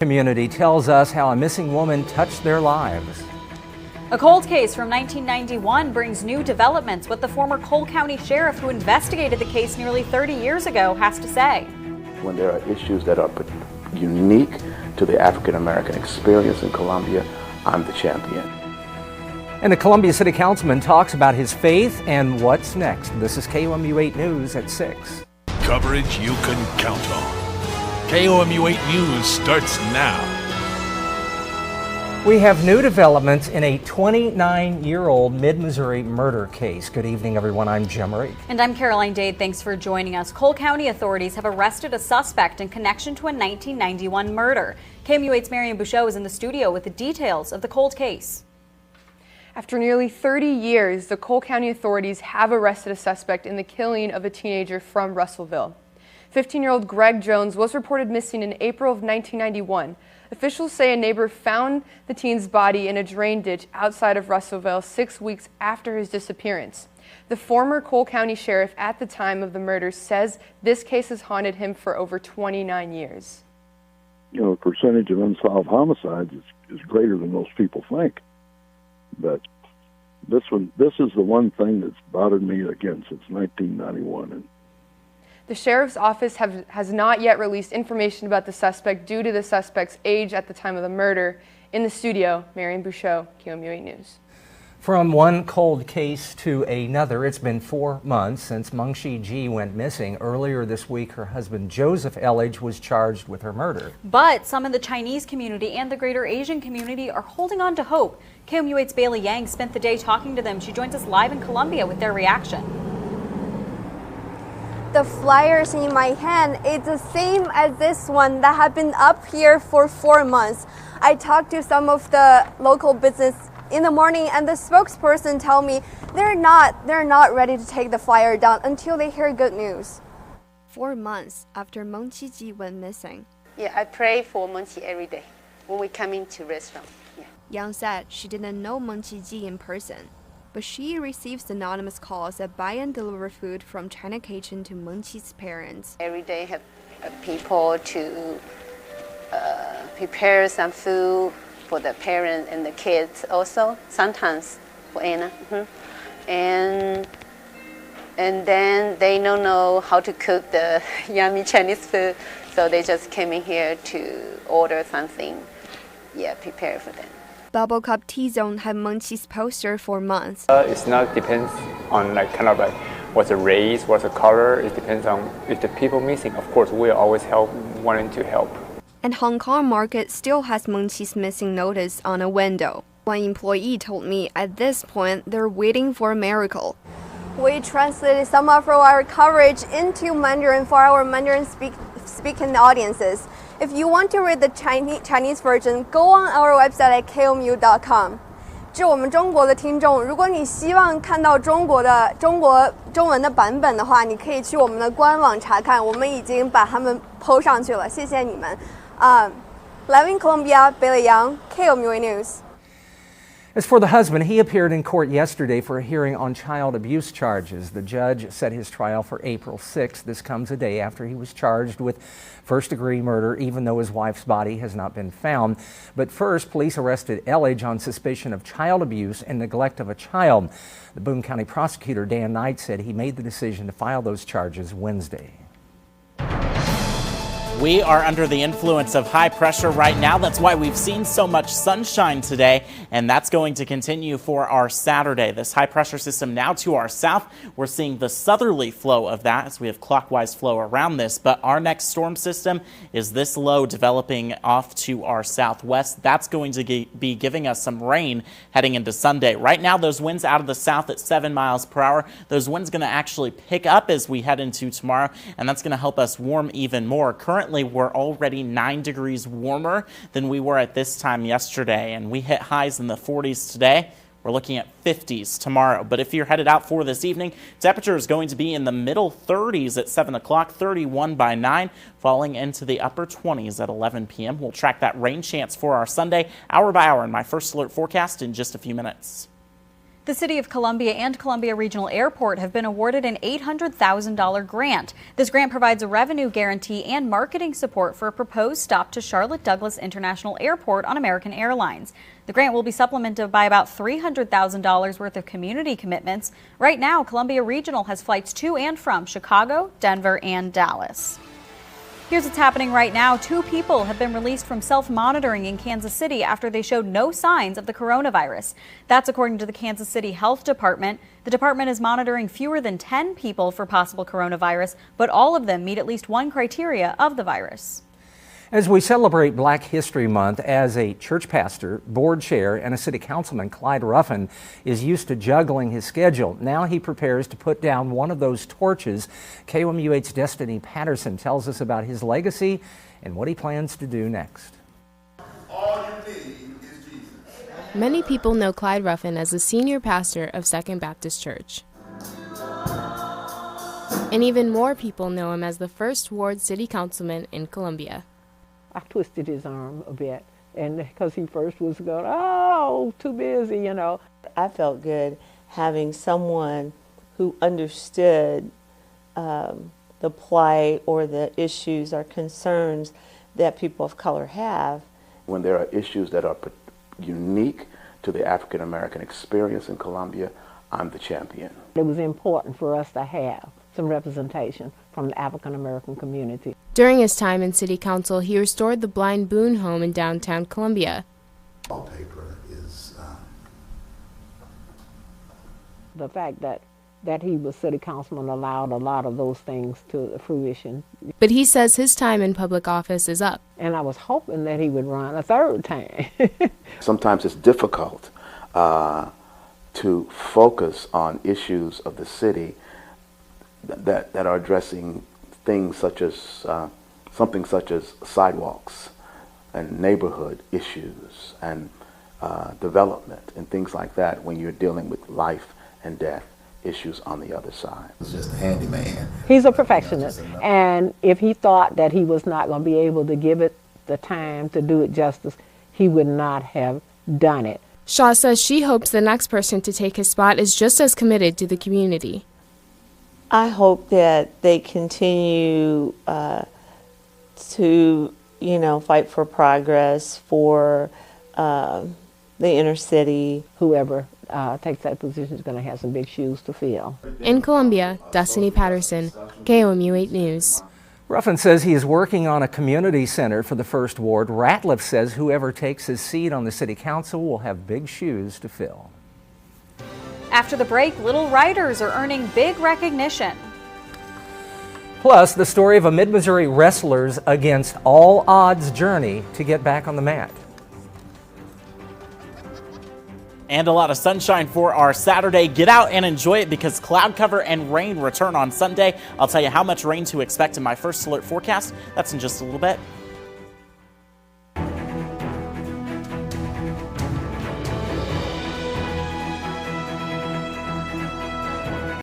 Community tells us how a missing woman touched their lives. A cold case from 1991 brings new developments. What the former Cole County sheriff who investigated the case nearly 30 years ago has to say. When there are issues that are unique to the African American experience in Columbia, I'm the champion. And the Columbia City Councilman talks about his faith and what's next. This is KOMU 8 News at 6. Coverage you can count on. KOMU 8 News starts now. We have new developments in a 29-year-old Mid-Missouri murder case. Good evening, everyone. I'm Jim Reek. And I'm Caroline Dade. Thanks for joining us. Cole County authorities have arrested a suspect in connection to a 1991 murder. KOMU 8's Marian Bouchot is in the studio with the details of the cold case. After nearly 30 years, the Cole County authorities have arrested a suspect in the killing of a teenager from Russellville. 15-year-old Greg Jones was reported missing in April of 1991. Officials say a neighbor found the teen's body in a drain ditch outside of Russellville 6 weeks after his disappearance. The former Cole County sheriff at the time of the murder says this case has haunted him for over 29 years. You know, the percentage of unsolved homicides is greater than most people think. But this is the one thing that's bothered me again since 1991. The sheriff's office has not yet released information about the suspect due to the suspect's age at the time of the murder. In the studio, Marian Bouchot, KOMU 8 News. From one cold case to another, it's been 4 months since Mengqi G went missing. Earlier this week, her husband Joseph Elledge was charged with her murder. But some in the Chinese community and the greater Asian community are holding on to hope. KOMU 8's Bailey Yang spent the day talking to them. She joins us live in Columbia with their reaction. The flyers in my hand is the same as this one that have been up here for 4 months. I talked to some of the local business in the morning, and the spokesperson tell me they're not ready to take the flyer down until they hear good news. 4 months after Mengqi Ji went missing. Yeah, I pray for Mengqi every day when we come into restaurant. Yeah. Yang said she didn't know Mengqi Ji in person, but she receives anonymous calls that buy and deliver food from China Kitchen to Mengqi's parents. Every day have people to prepare some food for the parents and the kids also, sometimes for Anna. And then they don't know how to cook the yummy Chinese food, so they just came in here to order something, prepare for them. Bubble Cup T-Zone had Mengqi's poster for months. It's not depends on what's the race, what's the color. It depends on if the people missing. Of course, we always wanting to help. And Hong Kong market still has Mengqi's missing notice on a window. One employee told me at this point they're waiting for a miracle. We translated some of our coverage into Mandarin for our Mandarin speaking audiences. If you want to read the Chinese version, go on our website at komu.com. 致我们中国的听众，如果你希望看到中国中文的版本的话，你可以去我们的官网查看，我们已经把它们 po 上去了，谢谢你们。Live in Columbia, Bailey Yang, KOMU News. As for the husband, he appeared in court yesterday for a hearing on child abuse charges. The judge set his trial for April 6th. This comes a day after he was charged with first-degree murder, even though his wife's body has not been found. But first, police arrested Elledge on suspicion of child abuse and neglect of a child. The Boone County prosecutor, Dan Knight, said he made the decision to file those charges Wednesday. We are under the influence of high pressure right now. That's why we've seen so much sunshine today, and that's going to continue for our Saturday. This high pressure system now to our south. We're seeing the southerly flow of that as we have clockwise flow around this, but our next storm system is this low developing off to our southwest. That's going to be giving us some rain heading into Sunday. Right now, those winds out of the south at 7 miles per hour. Those winds going to actually pick up as we head into tomorrow, and that's going to help us warm even more. Currently, we're already 9 degrees warmer than we were at this time yesterday, and we hit highs in the 40s today. We're looking at 50s tomorrow. But if you're headed out for this evening, temperature is going to be in the middle 30s at 7 o'clock, 31 by 9, falling into the upper 20s at 11 p.m. We'll track that rain chance for our Sunday hour by hour in my first alert forecast in just a few minutes. The City of Columbia and Columbia Regional Airport have been awarded an $800,000 grant. This grant provides a revenue guarantee and marketing support for a proposed stop to Charlotte Douglas International Airport on American Airlines. The grant will be supplemented by about $300,000 worth of community commitments. Right now, Columbia Regional has flights to and from Chicago, Denver, and Dallas. Here's what's happening right now. 2 people have been released from self-monitoring in Kansas City after they showed no signs of the coronavirus. That's according to the Kansas City Health Department. The department is monitoring fewer than 10 people for possible coronavirus, but all of them meet at least one criteria of the virus. As we celebrate Black History Month, as a church pastor, board chair, and a city councilman, Clyde Ruffin is used to juggling his schedule. Now he prepares to put down one of those torches. KOMU8's Destiny Patterson tells us about his legacy and what he plans to do next. All you need is Jesus. Many people know Clyde Ruffin as the senior pastor of Second Baptist Church. And even more people know him as the First Ward City Councilman in Columbia. I twisted his arm a bit, and because he first was going, oh, too busy, you know. I felt good having someone who understood the plight or the issues or concerns that people of color have. When there are issues that are unique to the African American experience in Columbia, I'm the champion. It was important for us to have some representation from the African American community. During his time in City Council, he restored the Blind Boone home in downtown Columbia. Wallpaper is the fact that he was city councilman allowed a lot of those things to fruition. But he says his time in public office is up. And I was hoping that he would run a third time. Sometimes it's difficult to focus on issues of the city that are addressing things such as something such as sidewalks and neighborhood issues and development and things like that when you're dealing with life and death issues on the other side. He's just a handyman. He's a perfectionist, and if he thought that he was not going to be able to give it the time to do it justice, he would not have done it. Shaw says she hopes the next person to take his spot is just as committed to the community. I hope that they continue to, fight for progress for the inner city. Whoever takes that position is going to have some big shoes to fill. In Columbia, Destiny Patterson, KOMU8 News. Ruffin says he is working on a community center for the First Ward. Ratliff says whoever takes his seat on the city council will have big shoes to fill. After the break, Little Riders are earning big recognition. Plus, the story of a Mid-Missouri wrestler's against all odds journey to get back on the mat. And a lot of sunshine for our Saturday. Get out and enjoy it because cloud cover and rain return on Sunday. I'll tell you how much rain to expect in my first alert forecast. That's in just a little bit.